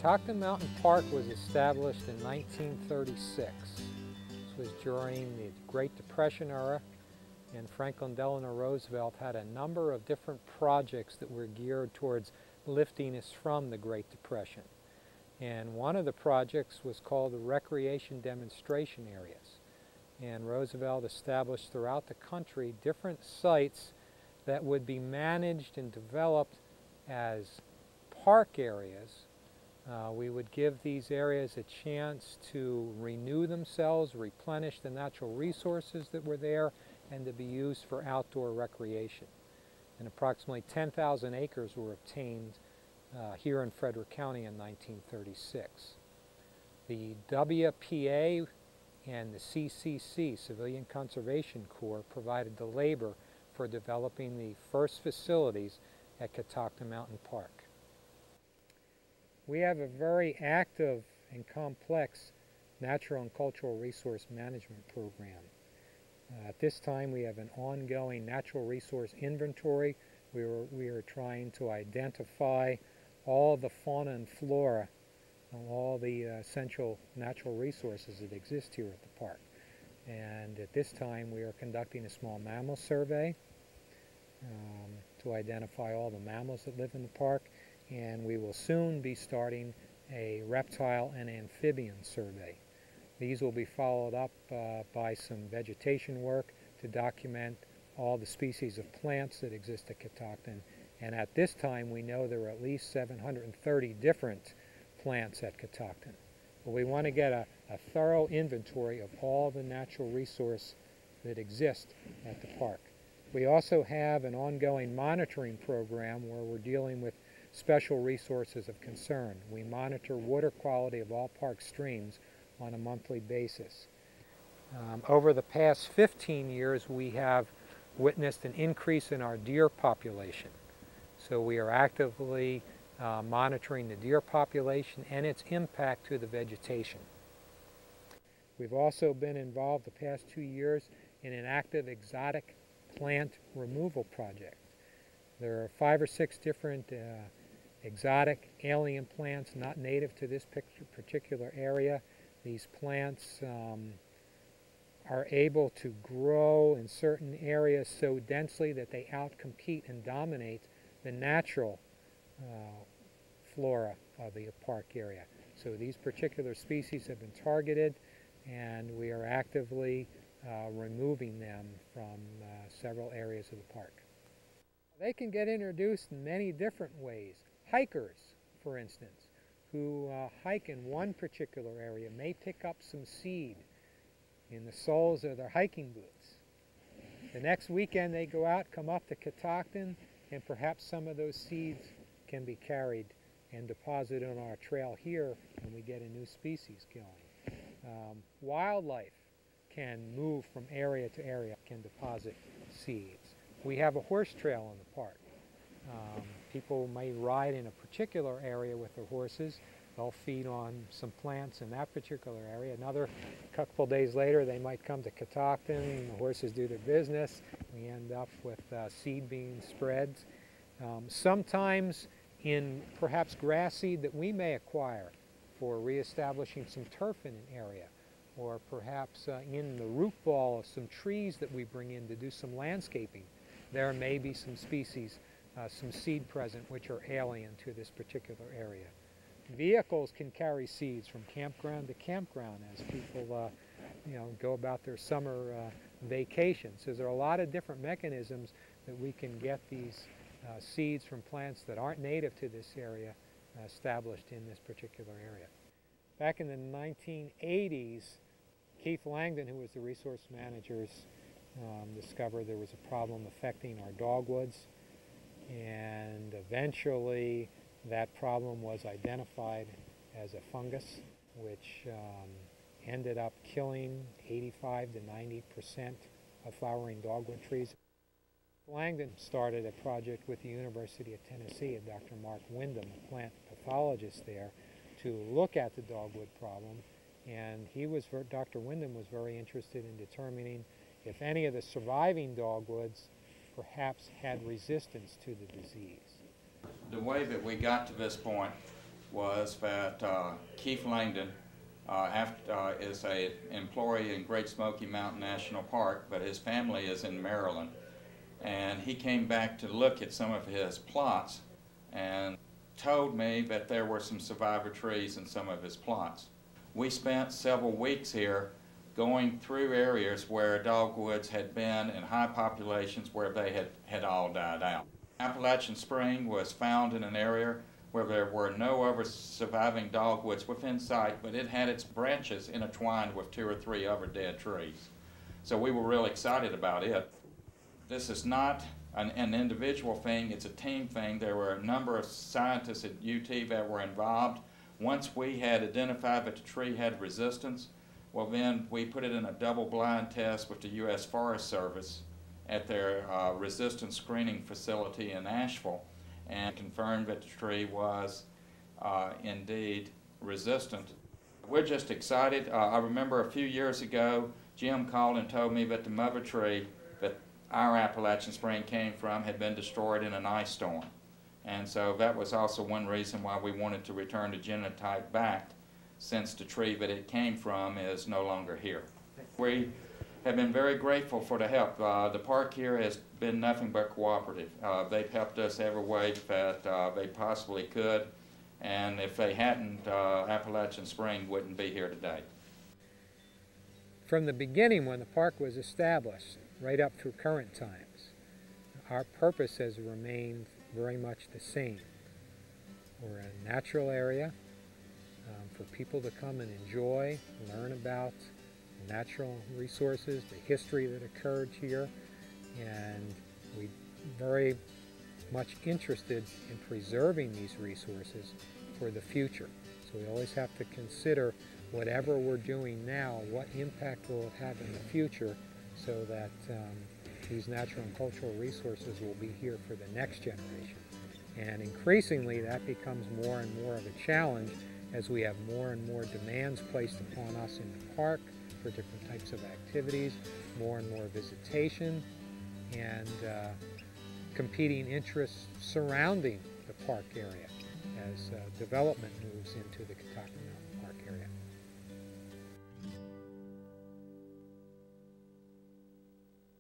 Catoctin Mountain Park was established in 1936. This was during the Great Depression era, and Franklin Delano Roosevelt had a number of different projects that were geared towards lifting us from the Great Depression. And one of the projects was called the Recreation Demonstration Areas. And Roosevelt established throughout the country different sites that would be managed and developed as park areas. We would give these areas a chance to renew themselves, replenish the natural resources that were there, and to be used for outdoor recreation. And approximately 10,000 acres were obtained here in Frederick County in 1936. The WPA and the CCC, Civilian Conservation Corps, provided the labor for developing the first facilities at Catoctin Mountain Park. We have a very active and complex natural and cultural resource management program. At this time we have an ongoing natural resource inventory. We are trying to identify all the fauna and flora and all the essential natural resources that exist here at the park. And at this time we are conducting a small mammal survey to identify all the mammals that live in the park, and we will soon be starting a reptile and amphibian survey. These will be followed up by some vegetation work to document all the species of plants that exist at Catoctin. And at this time we know there are at least 730 different plants at Catoctin. But we want to get a thorough inventory of all the natural resource that exist at the park. We also have an ongoing monitoring program where we're dealing with special resources of concern. We monitor water quality of all park streams on a monthly basis. Over the past 15 years we have witnessed an increase in our deer population. So we are actively monitoring the deer population and its impact to the vegetation. We've also been involved the past 2 years in an active exotic plant removal project. There are 5 or 6 different exotic alien plants not native to this particular area. These plants are able to grow in certain areas so densely that they outcompete and dominate the natural flora of the park area. So these particular species have been targeted, and we are actively removing them from several areas of the park. They can get introduced in many different ways. Hikers, for instance, who hike in one particular area may pick up some seed in the soles of their hiking boots. The next weekend they go out, come up to Catoctin, and perhaps some of those seeds can be carried and deposited on our trail here, and we get a new species going. Wildlife can move from area to area, can deposit seeds. We have a horse trail in the park. People may ride in a particular area with their horses. They'll feed on some plants in that particular area. Another couple days later they might come to Catoctin, the horses do their business. We end up with seed being spread. Sometimes in perhaps grass seed that we may acquire for reestablishing some turf in an area, or perhaps in the root ball of some trees that we bring in to do some landscaping. There may be some species, some seed present which are alien to this particular area. Vehicles can carry seeds from campground to campground as people go about their summer vacations. So there are a lot of different mechanisms that we can get these seeds from plants that aren't native to this area established in this particular area. Back in the 1980s, Keith Langdon, who was the resource manager, discovered there was a problem affecting our dogwoods, and eventually that problem was identified as a fungus which ended up killing 85 to 90% of flowering dogwood trees. Langdon started a project with the University of Tennessee and Dr. Mark Wyndham, a plant pathologist there, to look at the dogwood problem, and Dr. Wyndham was very interested in determining if any of the surviving dogwoods perhaps had resistance to the disease. The way that we got to this point was that Keith Langdon is an employee in Great Smoky Mountain National Park, but his family is in Maryland. And he came back to look at some of his plots and told me that there were some survivor trees in some of his plots. We spent several weeks here going through areas where dogwoods had been in high populations where they had all died out. Appalachian Spring was found in an area where there were no other surviving dogwoods within sight, but it had its branches intertwined with 2 or 3 other dead trees. So we were really excited about it. This is not an individual thing, it's a team thing. There were a number of scientists at UT that were involved. Once we had identified that the tree had resistance, well then we put it in a double-blind test with the U.S. Forest Service at their resistance screening facility in Asheville, and confirmed that the tree was indeed resistant. We're just excited. I remember a few years ago, Jim called and told me that the mother tree that our Appalachian Spring came from had been destroyed in an ice storm. And so that was also one reason why we wanted to return the genotype back, since the tree that it came from is no longer here. We have been very grateful for the help. The park here has been nothing but cooperative. They've helped us every way that they possibly could, and if they hadn't, Appalachian Spring wouldn't be here today. From the beginning, when the park was established, right up through current times, our purpose has remained very much the same. We're a natural area for people to come and enjoy, learn about natural resources, the history that occurred here, and we're very much interested in preserving these resources for the future. So we always have to consider whatever we're doing now, what impact will it have in the future, so that these natural and cultural resources will be here for the next generation. And increasingly that becomes more and more of a challenge as we have more and more demands placed upon us in the park for different types of activities, more and more visitation, and competing interests surrounding the park area as development moves into the Catoctin